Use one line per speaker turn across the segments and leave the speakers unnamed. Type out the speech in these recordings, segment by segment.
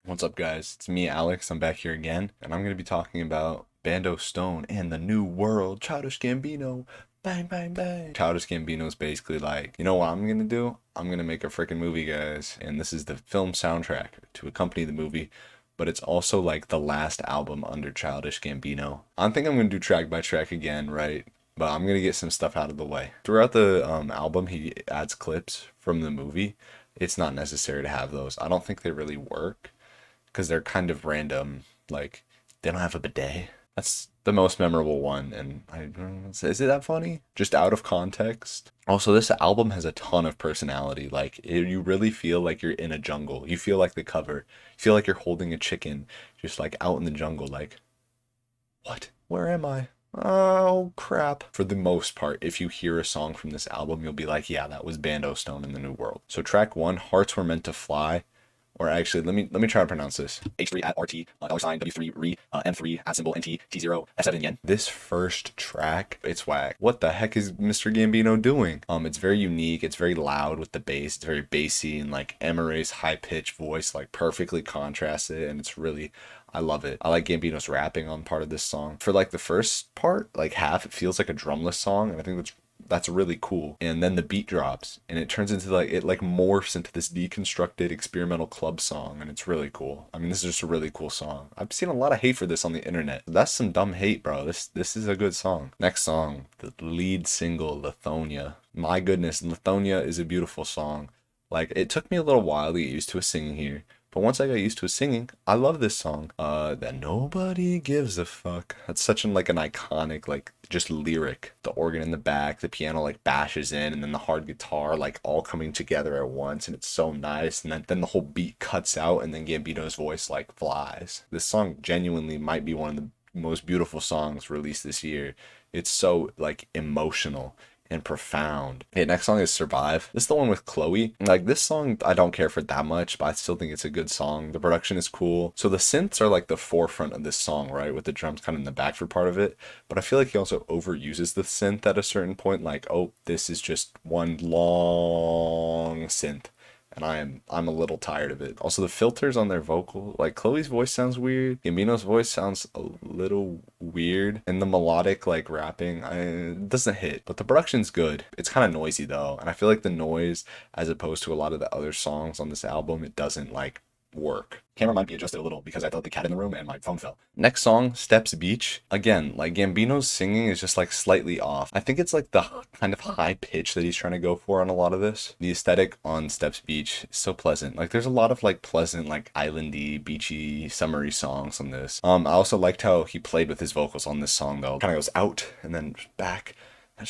What's up, guys? It's me, Alex. I'm back here again, and I'm going to be talking about Bando Stone and the New World, Childish Gambino. Bang, bang, bang. Childish Gambino is basically like, you know what I'm going to do? I'm going to make a freaking movie, guys. And this is the film soundtrack to accompany the movie, but it's also like the last album under Childish Gambino. I think I'm going to do track by track again, right? But I'm going to get some stuff out of the way. Throughout the album, he adds clips from the movie. It's not necessary to have those. I don't think they really work because they're kind of random. Like, they don't have a bidet. That's the most memorable one, and is it that funny? Just out of context. Also, this album has a ton of personality. Like, you really feel like you're in a jungle. You feel like the cover. You feel like you're holding a chicken, just like out in the jungle. Like, what? Where am I? Oh crap. For the most part, if you hear a song from this album, you'll be like, yeah, that was Bando Stone in the New World. So track one, Hearts Were Meant to Fly. Or actually, let me try to pronounce this. H3 at RT, $sign, W3 re, M3 at symbol NT, T0, F7 yen. This first track, it's whack. What the heck is Mr. Gambino doing? It's very unique. It's very loud with the bass. It's very bassy, and like Emery's high pitched voice like perfectly contrasts it, and it's really, I love it. I like Gambino's rapping on part of this song. For like the first part, like half, it feels like a drumless song, and I think that's really cool. And then the beat drops and it turns into like, it like morphs into this deconstructed experimental club song, and it's really cool. I mean, this is just a really cool song. I've seen a lot of hate for this on the internet. That's some dumb hate, bro. This is a good song. Next song, the lead single, Lithonia. My goodness, Lithonia is a beautiful song. Like, it took me a little while to get used to his singing here, but once I got used to his singing, I love this song. That nobody gives a fuck. That's such an like an iconic, like, just lyric. The organ in the back, the piano like bashes in, and then the hard guitar like all coming together at once, and it's so nice. And then the whole beat cuts out, and then Gambino's voice like flies. This song genuinely might be one of the most beautiful songs released this year. It's so like emotional and profound. Okay, next song is Survive. This is the one with Chloe. Like, this song, I don't care for that much, but I still think it's a good song. The production is cool. So the synths are like the forefront of this song, right? With the drums kind of in the back for part of it. But I feel like he also overuses the synth at a certain point. Like, oh, this is just one long synth, and I'm a little tired of it. Also, the filters on their vocal, like Chloe's voice sounds weird, Gambino's voice sounds a little weird, and the melodic like rapping, it doesn't hit. But the production's good. It's kind of noisy though, and I feel like the noise, as opposed to a lot of the other songs on this album, it doesn't like work. Camera might be adjusted a little because I thought the cat in the room and my phone fell. Next song, Steps Beach. Again, like Gambino's singing is just like slightly off. I think it's like the kind of high pitch that he's trying to go for on a lot of this. The aesthetic on Steps Beach is so pleasant. Like, there's a lot of like pleasant, like islandy, beachy, summery songs on this. I also liked how he played with his vocals on this song though. Kind of goes out and then back.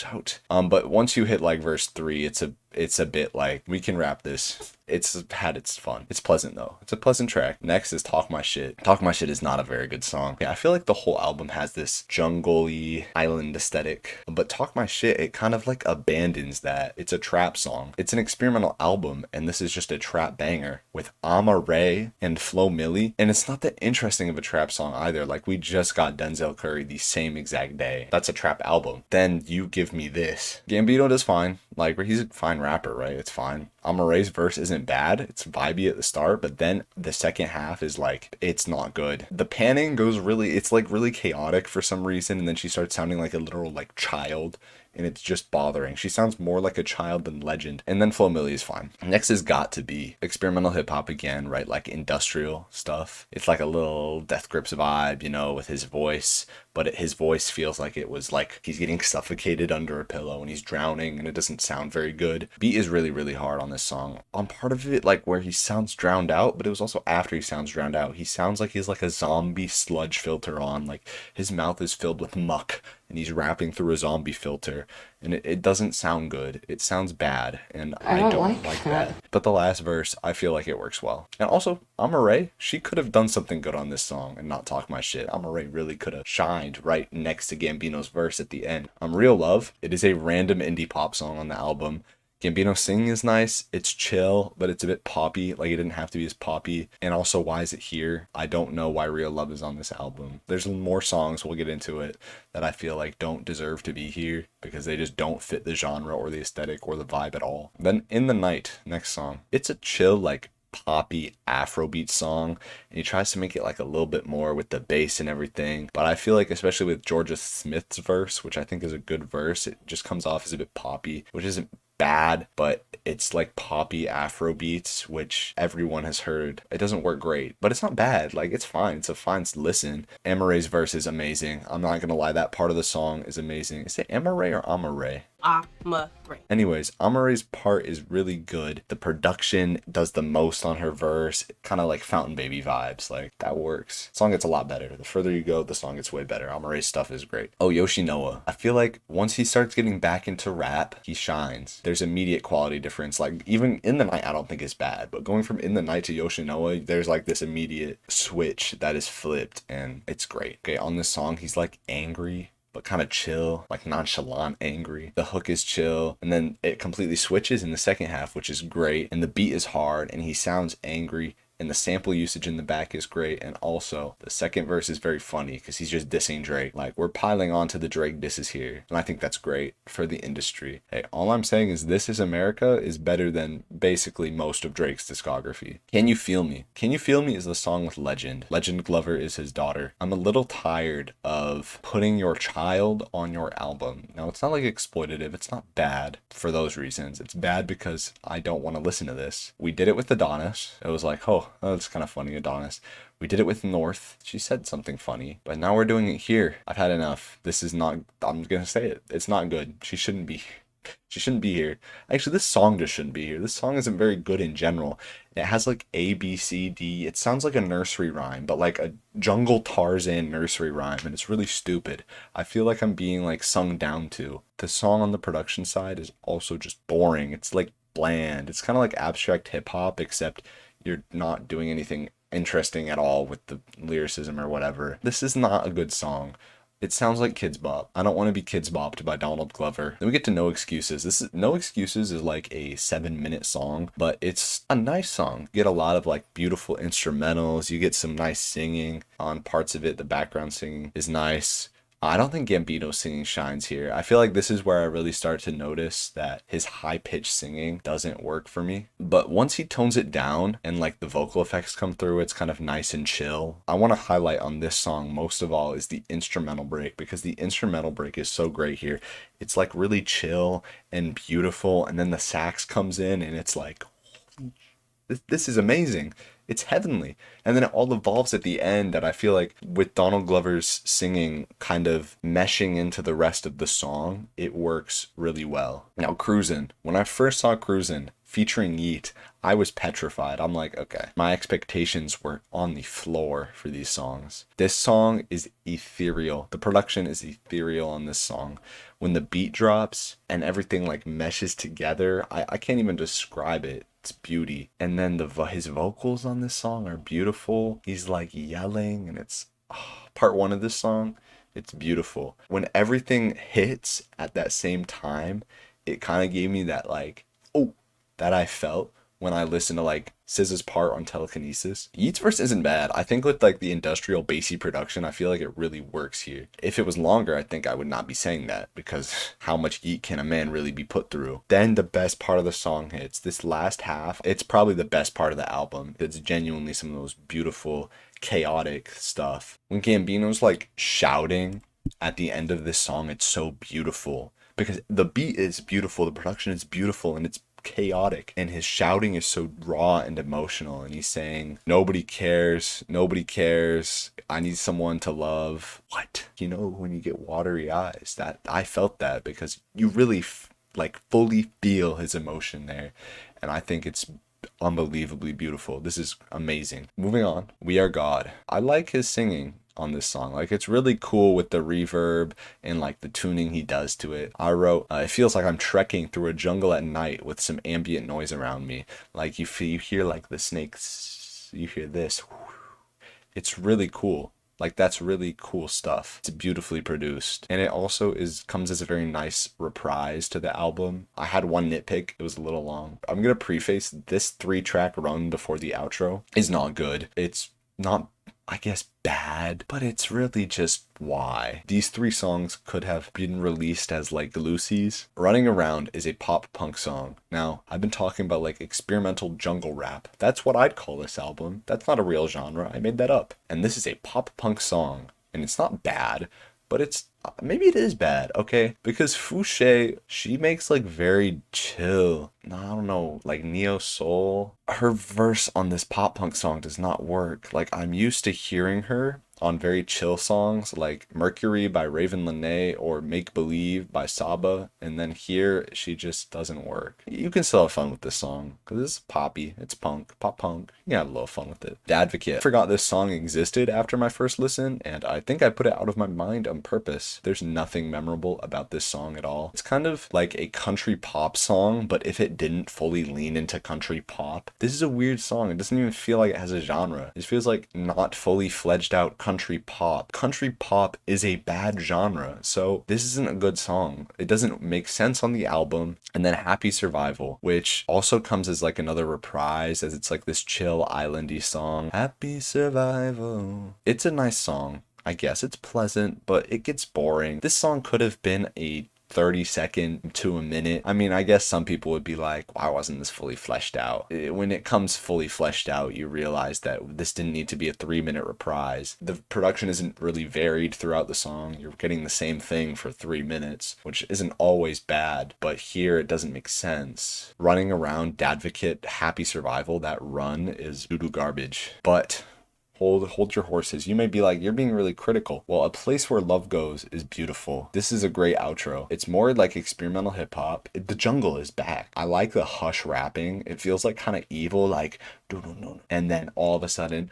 Out. But once you hit like verse 3, it's a bit like, we can wrap this. It's had its fun. It's pleasant though. It's a pleasant track. Next is Talk My Shit. Talk My Shit is not a very good song. Yeah, I feel like the whole album has this jungle-y island aesthetic, but Talk My Shit, it kind of like abandons that. It's a trap song. It's an experimental album, and this is just a trap banger with Ama Ray and Flo Milli, and it's not that interesting of a trap song either. Like, we just got Denzel Curry the same exact day. That's a trap album. Then you give me this. Gambino does fine. Like, he's a fine rapper, right? It's fine. Ama Ray's verse isn't bad. It's vibey at the start, but then the second half is like, it's not good. The panning goes really, it's like really chaotic for some reason, and then she starts sounding like a literal like child, and it's just bothering. She sounds more like a child than Legend. And then Flo Milli is fine. Next is Got to Be. Experimental hip hop again, right? Like industrial stuff. It's like a little Death Grips vibe, you know, with his voice, but his voice feels like it was like he's getting suffocated under a pillow and he's drowning, and it doesn't sound very good. Beat is really, really hard on this song. On part of it, like where he sounds drowned out, but it was also after he sounds drowned out. He sounds like he's like a zombie sludge filter on. Like, his mouth is filled with muck, and he's rapping through a zombie filter, and it doesn't sound good. It sounds bad, and I don't like that. But the last verse, I feel like it works well. And also, Ama Ray, she could have done something good on this song and not Talk My Shit. Ama Ray really could have shined right next to Gambino's verse at the end. Real Love, it is a random indie pop song on the album. Gambino singing is nice. It's chill, but it's a bit poppy. Like, it didn't have to be as poppy. And also, why is it here? I don't know why Real Love is on this album. There's more songs, we'll get into it, that I feel like don't deserve to be here because they just don't fit the genre or the aesthetic or the vibe at all. Then In the Night, next song. It's a chill, like, poppy Afrobeat song, and he tries to make it like a little bit more with the bass and everything. But I feel like, especially with Georgia Smith's verse, which I think is a good verse, it just comes off as a bit poppy, which isn't bad, but it's like poppy Afro beats, which everyone has heard. It doesn't work great, but it's not bad. Like, it's fine. It's a fine listen. Amare's verse is amazing. I'm not gonna lie, that part of the song is amazing. Is it Amare or Amare?
Amare.
Anyways, Amare's part is really good. The production does the most on her verse, kind of like Fountain Baby vibes. Like, that works. The song gets a lot better. The further you go, the song gets way better. Amare's stuff is great. Oh, Yoshinoa. I feel like once he starts getting back into rap, he shines. There's immediate quality difference. Like, even In the Night, I don't think is bad, but going from In the Night to Yoshinoa, there's like this immediate switch that is flipped, and it's great. Okay, on this song, he's like angry, but kind of chill, like nonchalant angry. The hook is chill, and then it completely switches in the second half, which is great. And the beat is hard, and he sounds angry, and the sample usage in the back is great. And also, the second verse is very funny because he's just dissing Drake. Like, we're piling on to the Drake disses here, and I think that's great for the industry. Hey, all I'm saying is This Is America is better than basically most of Drake's discography. Can You Feel Me? Can You Feel Me is the song with Legend. Legend Glover is his daughter. I'm a little tired of putting your child on your album. Now, it's not like exploitative. It's not bad for those reasons. It's bad because I don't want to listen to this. We did it with Adonis. It was like, oh, that's kind of funny, Adonis. We did it with North. She said something funny, but now we're doing it here. I've had enough. This is not, I'm going to say it. It's not good. She shouldn't be here. Actually, this song just shouldn't be here. This song isn't very good in general. It has like A, B, C, D. It sounds like a nursery rhyme, but like a Jungle Tarzan nursery rhyme, and it's really stupid. I feel like I'm being like sung down to. The song on the production side is also just boring. It's like bland. It's kind of like abstract hip hop, except you're not doing anything interesting at all with the lyricism or whatever. This is not a good song. It sounds like Kids Bop. I don't want to be Kids Bopped by Donald Glover. Then we get to No Excuses. No Excuses is like a 7-minute song, but it's a nice song. You get a lot of like beautiful instrumentals. You get some nice singing on parts of it. The background singing is nice. I don't think Gambino's singing shines here. I feel like this is where I really start to notice that his high-pitched singing doesn't work for me. But once he tones it down and like the vocal effects come through, it's kind of nice and chill. I want to highlight on this song most of all is the instrumental break, because the instrumental break is so great here. It's like really chill and beautiful, and then the sax comes in and it's like, this is amazing. It's heavenly. And then it all evolves at the end, and I feel like with Donald Glover's singing kind of meshing into the rest of the song, it works really well. Now, Cruisin'. When I first saw Cruisin' featuring Yeet, I was petrified. I'm like, okay, my expectations were on the floor for these songs. This song is ethereal. The production is ethereal on this song. When the beat drops and everything like meshes together, I can't even describe it. It's beauty. And then his vocals on this song are beautiful. He's like yelling, and it's part one of this song. It's beautiful. When everything hits at that same time, it kind of gave me that like, oh, that I felt when I listened to like SZA's part on Telekinesis. Yeat's verse isn't bad. I think with like the industrial bassy production, I feel like it really works here. If it was longer, I think I would not be saying that, because how much Yeat can a man really be put through? Then the best part of the song hits. This last half, it's probably the best part of the album. It's genuinely some of those beautiful, chaotic stuff. When Gambino's like shouting at the end of this song, it's so beautiful because the beat is beautiful, the production is beautiful, and it's chaotic, and his shouting is so raw and emotional, and he's saying, nobody cares, I need someone to love. What? You know, when you get watery eyes, that I felt that, because you really like fully feel his emotion there, and I think it's unbelievably beautiful. This is amazing. Moving on, We Are God. I like his singing on this song. Like, it's really cool with the reverb and like the tuning he does to it. I wrote, it feels like I'm trekking through a jungle at night with some ambient noise around me. Like you hear like the snakes, you hear this. It's really cool. Like, that's really cool stuff. It's beautifully produced. And it also comes as a very nice reprise to the album. I had one nitpick. It was a little long. I'm going to preface this 3-track run before the outro is not good. It's not, I guess, bad, but it's really just why. These three songs could have been released as like Lucy's. Running Around is a pop punk song. Now, I've been talking about like experimental jungle rap. That's what I'd call this album. That's not a real genre. I made that up. And this is a pop punk song, and it's not bad, but it's maybe it is bad, okay? Because Fouché, she makes like very chill, I don't know, like neo soul. Her verse on this pop punk song does not work. Like, I'm used to hearing her on very chill songs like Mercury by Raven Lenae or Make Believe by Saba, and then here she just doesn't work. You can still have fun with this song because it's poppy, it's punk, pop punk. You can have a little fun with it. The Advocate. I forgot this song existed after my first listen, and I think I put it out of my mind on purpose. There's nothing memorable about this song at all. It's kind of like a country pop song, but if it didn't fully lean into country pop, this is a weird song. It doesn't even feel like it has a genre. It feels like not fully fledged out country pop. Country pop is a bad genre, so this isn't a good song. It doesn't make sense on the album. And then Happy Survival, which also comes as like another reprise, as it's like this chill islandy song. Happy Survival. It's a nice song. I guess it's pleasant, but it gets boring. This song could have been a 30-second to a minute. I mean, I guess some people would be like, why wasn't this fully fleshed out? When it comes fully fleshed out, you realize that this didn't need to be a 3-minute reprise. The production isn't really varied throughout the song. You're getting the same thing for 3 minutes, which isn't always bad, but here it doesn't make sense. Running Around, Advocate, Happy Survival, that run is doo-doo garbage. But hold your horses. You may be like, you're being really critical. Well, A Place Where Love Goes is beautiful. This is a great outro. It's more like experimental hip hop. The jungle is back. I like the hush rapping. It feels like kind of evil, like, and then all of a sudden,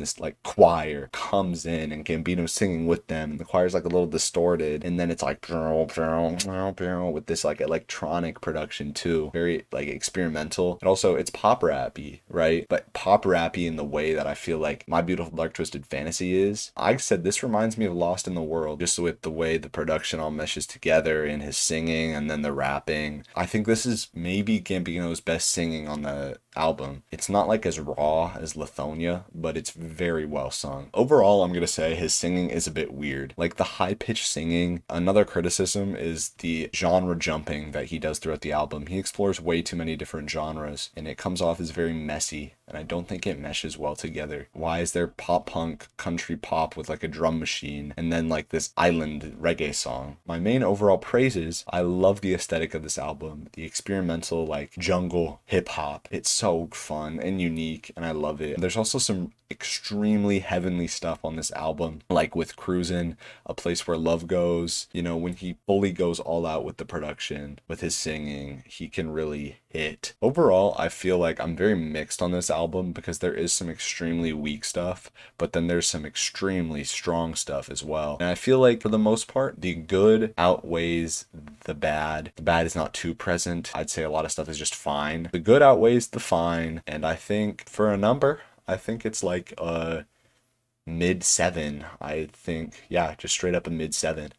this like choir comes in and Gambino's singing with them, and the choir's like a little distorted, and then it's like with this like electronic production too, very like experimental. And also it's pop rappy, right? But pop rappy in the way that I feel like My Beautiful Dark Twisted Fantasy is. I said this reminds me of Lost in the World, just with the way the production all meshes together and his singing and then the rapping. I think this is maybe Gambino's best singing on the album. It's not like as raw as Lithonia, but it's very well sung. Overall, I'm gonna say his singing is a bit weird. Like the high-pitched singing. Another criticism is the genre jumping that he does throughout the album. He explores way too many different genres, and it comes off as very messy, and I don't think it meshes well together. Why is there pop punk, country pop with like a drum machine, and then like this island reggae song? My main overall praise is I love the aesthetic of this album, the experimental like jungle hip hop. It's so fun and unique, and I love it. There's also some extremely heavenly stuff on this album, like with Cruisin', A Place Where Love Goes. You know, when he fully goes all out with the production, with his singing, he can really hit. Overall, I feel like I'm very mixed on this album because there is some extremely weak stuff, but then there's some extremely strong stuff as well. And I feel like for the most part, the good outweighs the bad. The bad is not too present. I'd say a lot of stuff is just fine. The good outweighs the fine, and I think for a number, I think it's like a mid 7. I think, yeah, just straight up a mid 7.